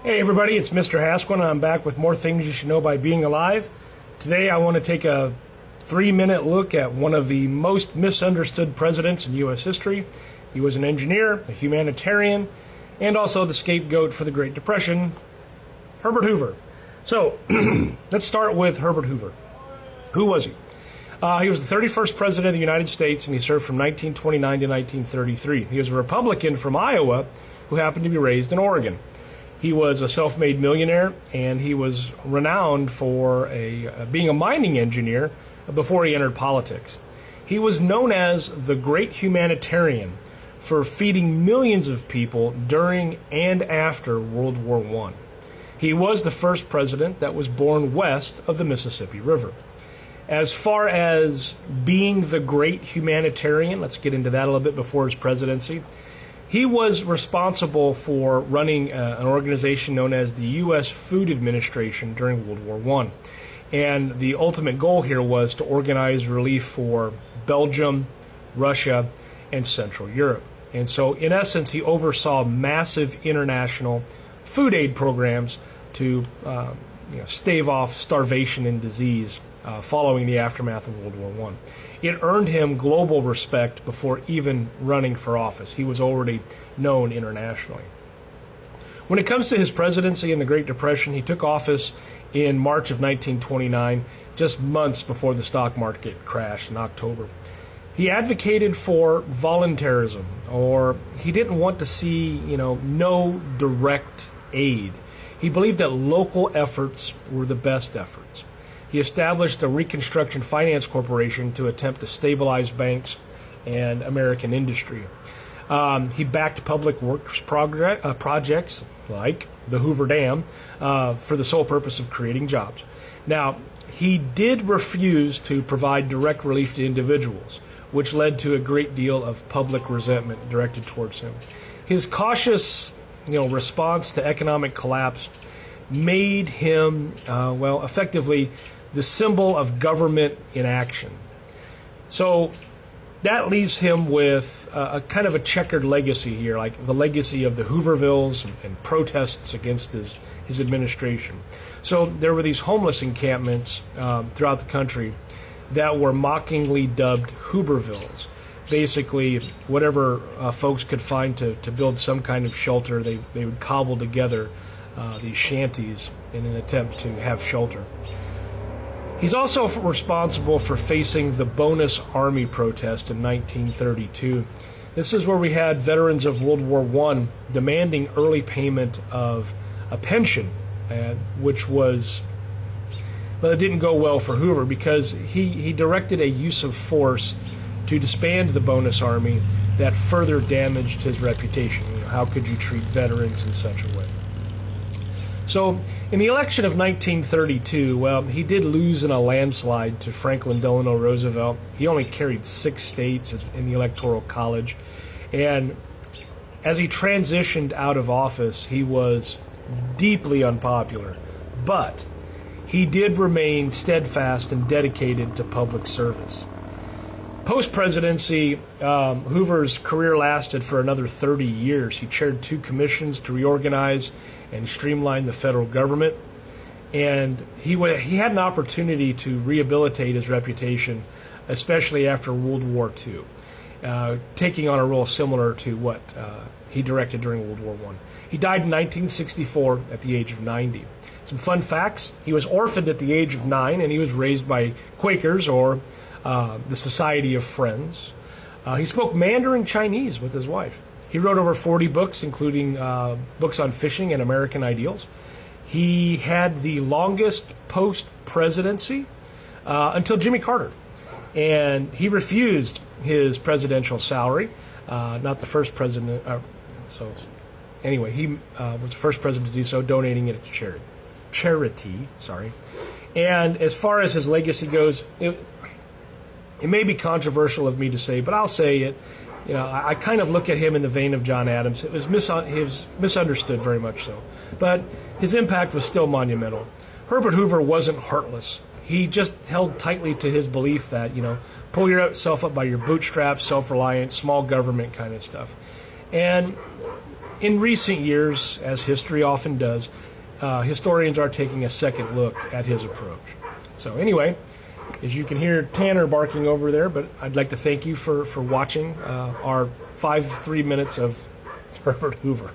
Hey everybody, it's Mr. Hasquin. I'm back with more things you should know by being alive. Today I want to take a 3-minute look at one of the most misunderstood presidents in U.S. history. He was an engineer, a humanitarian, and also the scapegoat for the Great Depression, Herbert Hoover. So, let's start with Herbert Hoover. Who was he? He was the 31st president of the United States, and he served from 1929 to 1933. He was a Republican from Iowa who happened to be raised in Oregon. He was a self-made millionaire, and he was renowned for being a mining engineer before he entered politics. He was known as the Great Humanitarian for feeding millions of people during and after World War I. He was the first president that was born west of the Mississippi River. As far as being the Great Humanitarian, let's get into that a little bit before his presidency. He was responsible for running an organization known as the U.S. Food Administration during World War I. And the ultimate goal here was to organize relief for Belgium, Russia, and Central Europe. And so, in essence, he oversaw massive international food aid programs to stave off starvation and disease following the aftermath of World War I. It earned him global respect before even running for office. He was already known internationally. When it comes to his presidency in the Great Depression, he took office in March of 1929, just months before the stock market crashed in October. He advocated for voluntarism, or he didn't want to see, no direct aid. He believed that local efforts were the best efforts. He established a Reconstruction Finance Corporation to attempt to stabilize banks and American industry. He backed public works projects like the Hoover Dam for the sole purpose of creating jobs. Now, he did refuse to provide direct relief to individuals, which led to a great deal of public resentment directed towards him. His cautious response to economic collapse made him, effectively the symbol of government inaction. So that leaves him with a kind of a checkered legacy here, like the legacy of the Hoovervilles and protests against his administration. So there were these homeless encampments throughout the country that were mockingly dubbed Hoovervilles. Basically, whatever folks could find to build some kind of shelter, they would cobble together these shanties in an attempt to have shelter. He's also responsible for facing the Bonus Army protest in 1932. This is where we had veterans of World War I demanding early payment of a pension, which was, it didn't go well for Hoover because he directed a use of force to disband the Bonus Army that further damaged his reputation. How could you treat veterans in such a way? So, in the election of 1932, he did lose in a landslide to Franklin Delano Roosevelt. He only carried 6 states in the Electoral College. And as he transitioned out of office, he was deeply unpopular. But he did remain steadfast and dedicated to public service. Post-presidency, Hoover's career lasted for another 30 years. He chaired 2 commissions to reorganize and streamline the federal government. And he had an opportunity to rehabilitate his reputation, especially after World War II, taking on a role similar to what he directed during World War I. He died in 1964 at the age of 90. Some fun facts: he was orphaned at the age of 9, and he was raised by Quakers, or the Society of Friends. He spoke Mandarin Chinese with his wife. He wrote over 40 books, including books on fishing and American ideals. He had the longest post-presidency until Jimmy Carter. And he refused his presidential salary, not the first president. He was the first president to do so, donating it to charity. And as far as his legacy goes, it may be controversial of me to say, but I'll say it. I kind of look at him in the vein of John Adams. He was misunderstood, very much so. But his impact was still monumental. Herbert Hoover wasn't heartless. He just held tightly to his belief that, pull yourself up by your bootstraps, self-reliant, small government kind of stuff. And in recent years, as history often does, historians are taking a second look at his approach. So anyway, as you can hear Tanner barking over there, but I'd like to thank you for watching our 3 minutes of Herbert Hoover.